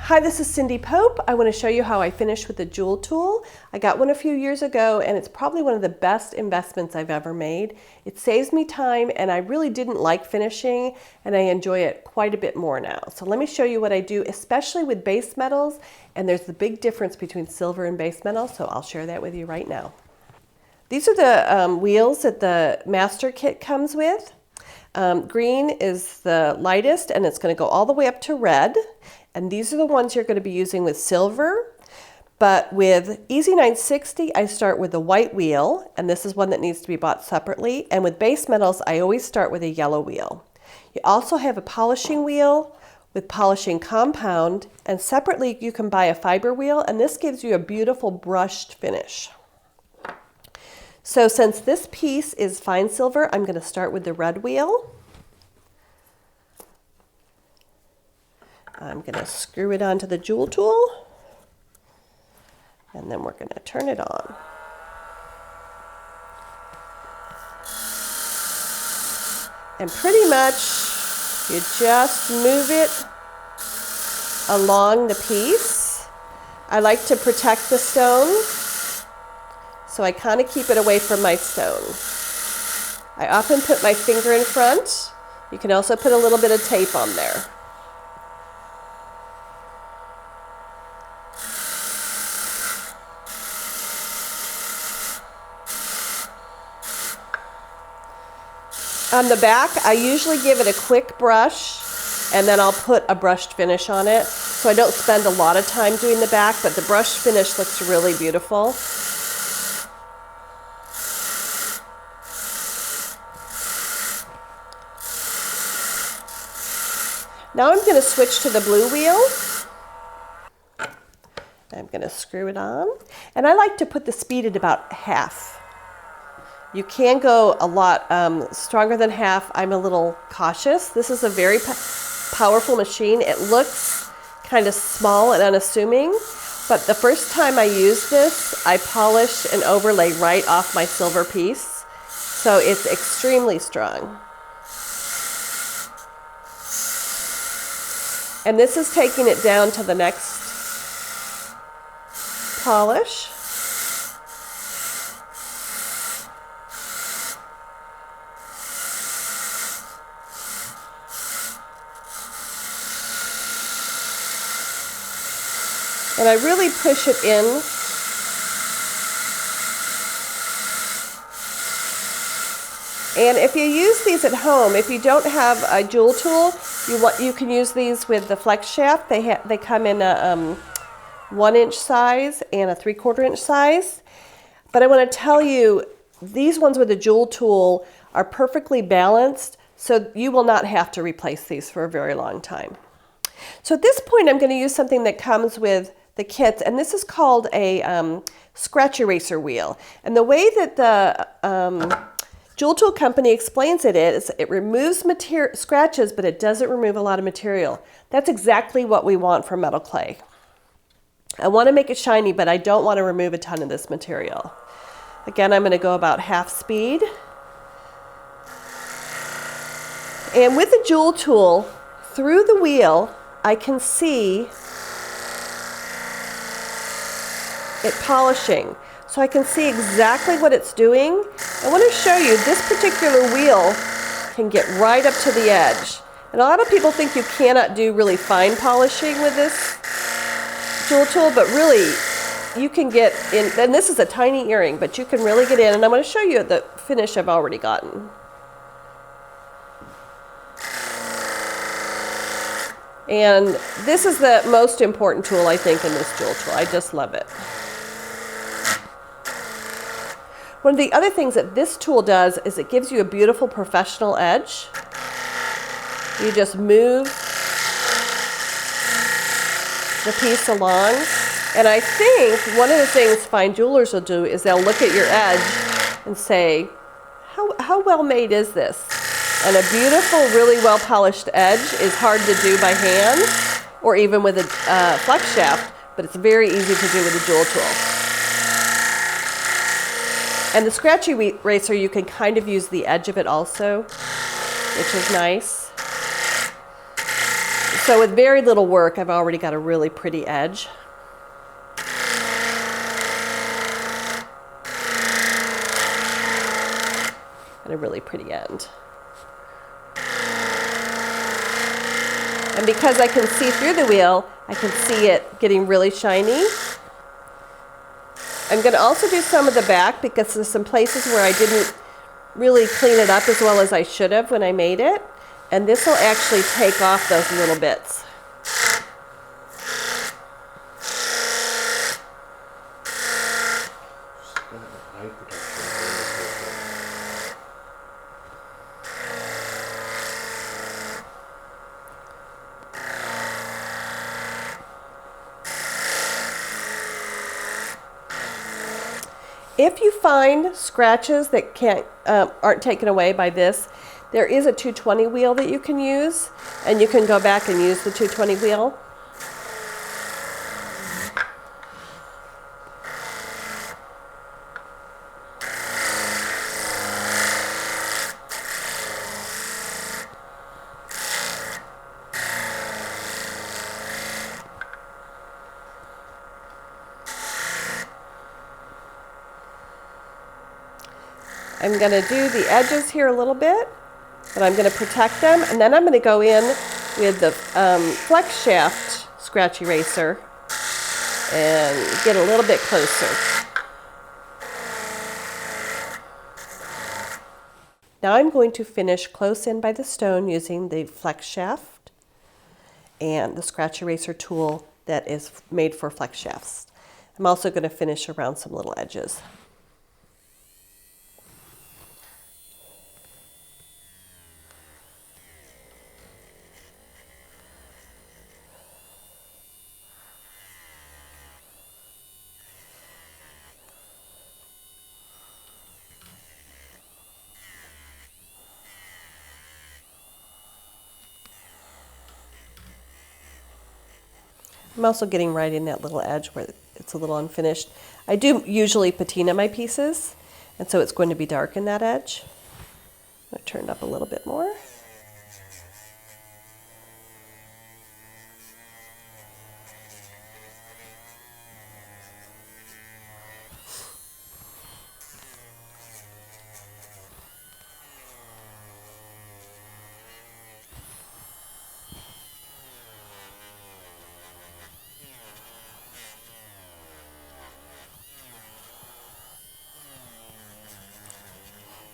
Hi, this is Cindy Pope. I want to show you how I finish with the Jool tool. I got one a few years ago and it's probably one of the best investments I've ever made. It saves me time and I really didn't like finishing and I enjoy it quite a bit more now. So let me show you what I do, especially with base metals, and there's the big difference between silver and base metal, so I'll share that with you right now. These are the wheels that the Master Kit comes with. Green is the lightest and it's going to go all the way up to red. And these are the ones you're going to be using with silver. But with Easy 960, I start with the white wheel, and this is one that needs to be bought separately. And with base metals, I always start with a yellow wheel. You also have a polishing wheel with polishing compound, and separately you can buy a fiber wheel, and this gives you a beautiful brushed finish. So since this piece is fine silver, I'm going to start with the red wheel. I'm going to screw it onto the Jool tool, and then we're going to turn it on. And pretty much you just move it along the piece. I like to protect the stone, so I kind of keep it away from my stone. I often put my finger in front. You can also put a little bit of tape on there. On the back, I usually give it a quick brush and then I'll put a brushed finish on it. So I don't spend a lot of time doing the back, but the brushed finish looks really beautiful. Now I'm going to switch to the blue wheel. I'm going to screw it on. And I like to put the speed at about half. You can go a lot stronger than half. I'm a little cautious. This is a very powerful machine. It looks kind of small and unassuming, but the first time I used this, I polished an overlay right off my silver piece. So it's extremely strong. And this is taking it down to the next polish. And I really push it in. And if you use these at home, if you don't have a Jool tool, you can use these with the flex shaft. They come in a 1-inch size and a 3/4 inch size. But I want to tell you, these ones with the Jool tool are perfectly balanced, so you will not have to replace these for a very long time. So at this point, I'm going to use something that comes with the kits, and this is called a scratch eraser wheel. And the way that the Jool Tool Company explains it is it removes scratches, but it doesn't remove a lot of material. That's exactly what we want for metal clay. I want to make it shiny, but I don't want to remove a ton of this material. Again, I'm going to go about half speed. And with the Jool tool, through the wheel, I can see it polishing. So I can see exactly what it's doing. I want to show you this particular wheel can get right up to the edge. And a lot of people think you cannot do really fine polishing with this Jool tool, but really you can get in, and this is a tiny earring, but you can really get in, and I'm going to show you the finish I've already gotten. And this is the most important tool, I think, in this Jool tool. I just love it. One of the other things that this tool does is it gives you a beautiful professional edge. You just move the piece along. And I think one of the things fine jewelers will do is they'll look at your edge and say, how well made is this? And a beautiful, really well polished edge is hard to do by hand. or even with a flex shaft, but it's very easy to do with a JOOL tool. And the scratchy eraser, you can kind of use the edge of it also, which is nice. So with very little work, I've already got a really pretty edge. And a really pretty end. And because I can see through the wheel, I can see it getting really shiny. I'm going to also do some of the back because there's some places where I didn't really clean it up as well as I should have when I made it. And this will actually take off those little bits. If you find scratches that aren't taken away by this, there is a 220 wheel that you can use, and you can go back and use the 220 wheel. I'm going to do the edges here a little bit, but I'm going to protect them, and then I'm going to go in with the flex shaft scratch eraser and get a little bit closer. Now I'm going to finish close in by the stone using the flex shaft and the scratch eraser tool that is made for flex shafts. I'm also going to finish around some little edges. I'm also getting right in that little edge where it's a little unfinished. I do usually patina my pieces, and so it's going to be dark in that edge. I'm going to turn it up a little bit more.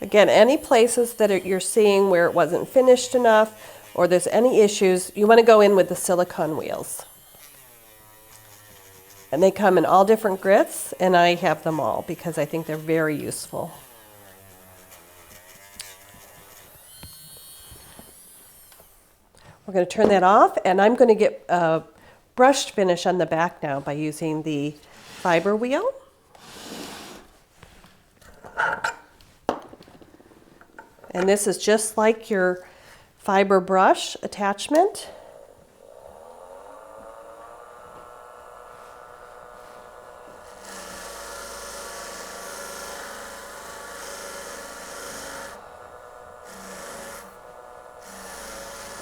Again, any places that you're seeing where it wasn't finished enough or there's any issues, you want to go in with the silicone wheels. And they come in all different grits, and I have them all because I think they're very useful. We're going to turn that off, and I'm going to get a brushed finish on the back now by using the fiber wheel. And this is just like your fiber brush attachment.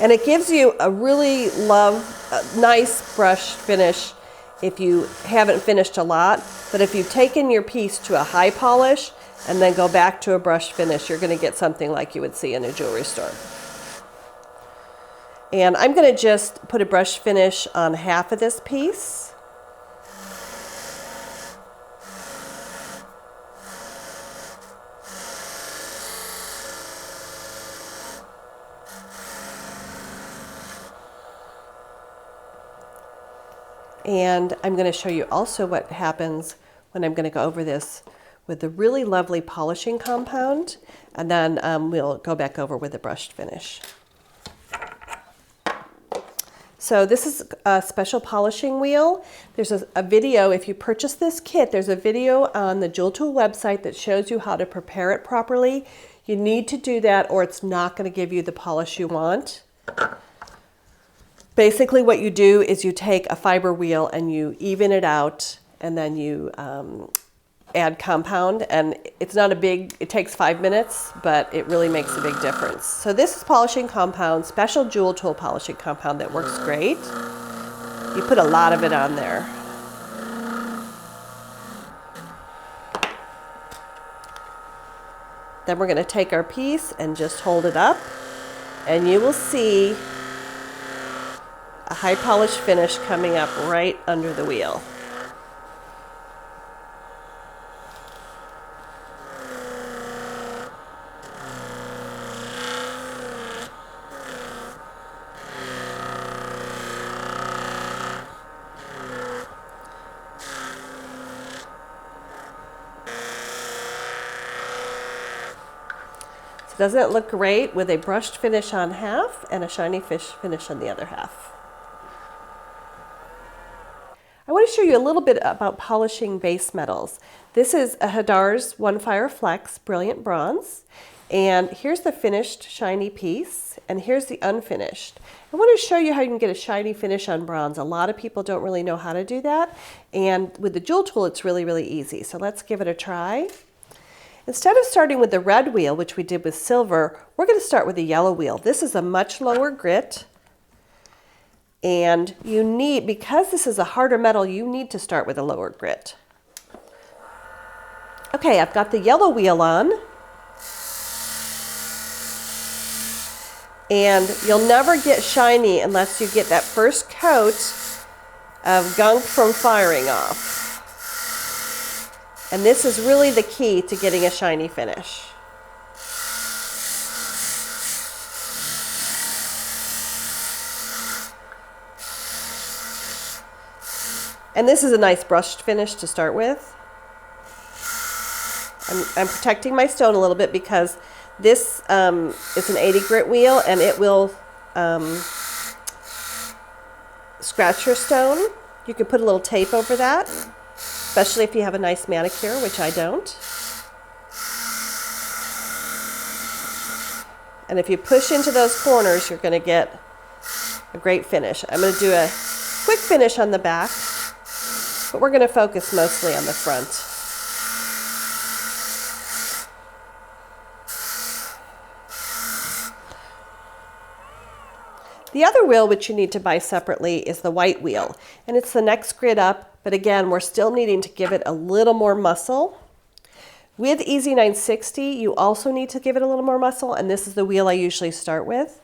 And it gives you a really nice brush finish if you haven't finished a lot. But if you've taken your piece to a high polish and then go back to a brush finish, you're going to get something like you would see in a jewelry store. And I'm going to just put a brush finish on half of this piece. And I'm going to show you also what happens when I'm going to go over this with the really lovely polishing compound, and then we'll go back over with the brushed finish. So this is a special polishing wheel. There's a video, if you purchase this kit, there's a video on the JOOLTOOL website that shows you how to prepare it properly. You need to do that or it's not going to give you the polish you want. Basically what you do is you take a fiber wheel and you even it out, and then you add compound, and it's not a big, it takes 5 minutes, but it really makes a big difference. So this is polishing compound, special Jool Tool polishing compound that works great. You put a lot of it on there. Then we're going to take our piece and just hold it up, and you will see a high polish finish coming up right under the wheel. Doesn't it look great with a brushed finish on half and a shiny finish on the other half? I want to show you a little bit about polishing base metals. This is a Hadar's One Fire Flex Brilliant Bronze, and here's the finished shiny piece, and here's the unfinished. I want to show you how you can get a shiny finish on bronze. A lot of people don't really know how to do that, and with the Jool Tool it's really, really easy. So let's give it a try. Instead of starting with the red wheel, which we did with silver, we're going to start with the yellow wheel. This is a much lower grit, and you need, because this is a harder metal, you need to start with a lower grit. Okay, I've got the yellow wheel on, and you'll never get shiny unless you get that first coat of gunk from firing off. And this is really the key to getting a shiny finish. And this is a nice brushed finish to start with. I'm protecting my stone a little bit because this is an 80 grit wheel, and it will scratch your stone. You can put a little tape over that, especially if you have a nice manicure, which I don't. And if you push into those corners, you're going to get a great finish. I'm going to do a quick finish on the back, but we're going to focus mostly on the front. The other wheel, which you need to buy separately, is the white wheel, and it's the next grid up, but again, we're still needing to give it a little more muscle. With Easy 960, you also need to give it a little more muscle, and this is the wheel I usually start with.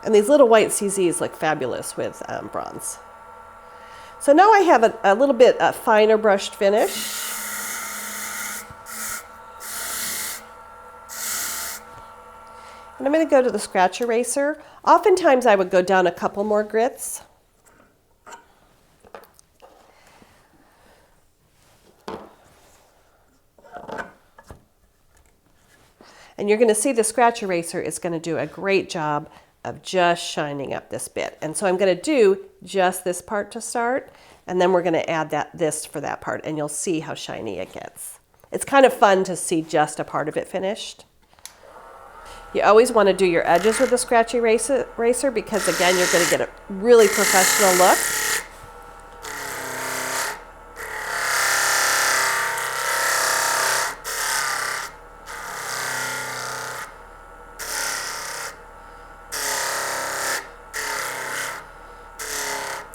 And these little white CZs look fabulous with bronze. So now I have a little bit finer brushed finish. And I'm going to go to the scratch eraser. Oftentimes I would go down a couple more grits. And you're going to see the scratch eraser is going to do a great job of just shining up this bit. And so I'm going to do just this part to start, and then we're going to add this for that part, and you'll see how shiny it gets. It's kind of fun to see just a part of it finished. You always want to do your edges with a scratch eraser because again, you're going to get a really professional look.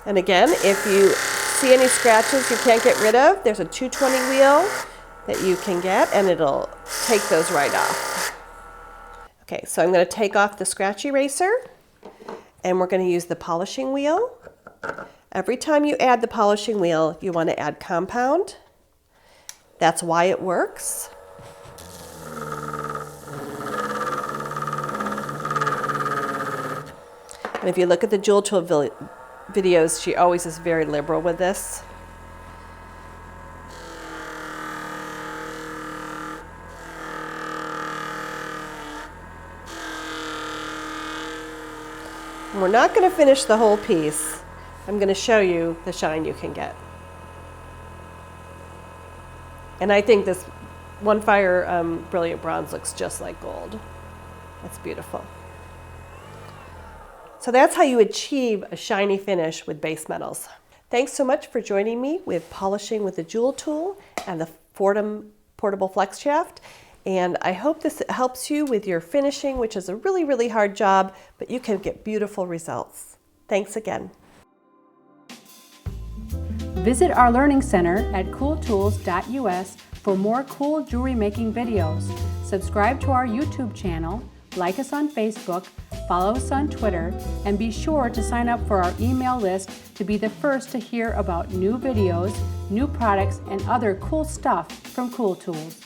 And again, if you see any scratches you can't get rid of, there's a 220 wheel that you can get, and it'll take those right off. Okay, so I'm going to take off the scratch eraser, and we're going to use the polishing wheel. Every time you add the polishing wheel, you want to add compound. That's why it works. And if you look at the Jool Tool videos, she always is very liberal with this. And we're not going to finish the whole piece. I'm going to show you the shine you can get. And I think this One Fire Brilliant Bronze looks just like gold. That's beautiful. So that's how you achieve a shiny finish with base metals. Thanks so much for joining me with polishing with the Jool tool and the Foredom portable flex shaft. And I hope this helps you with your finishing, which is a really, really hard job, but you can get beautiful results. Thanks again. Visit our Learning Center at cooltools.us for more cool jewelry making videos. Subscribe to our YouTube channel, like us on Facebook, follow us on Twitter, and be sure to sign up for our email list to be the first to hear about new videos, new products, and other cool stuff from Cool Tools.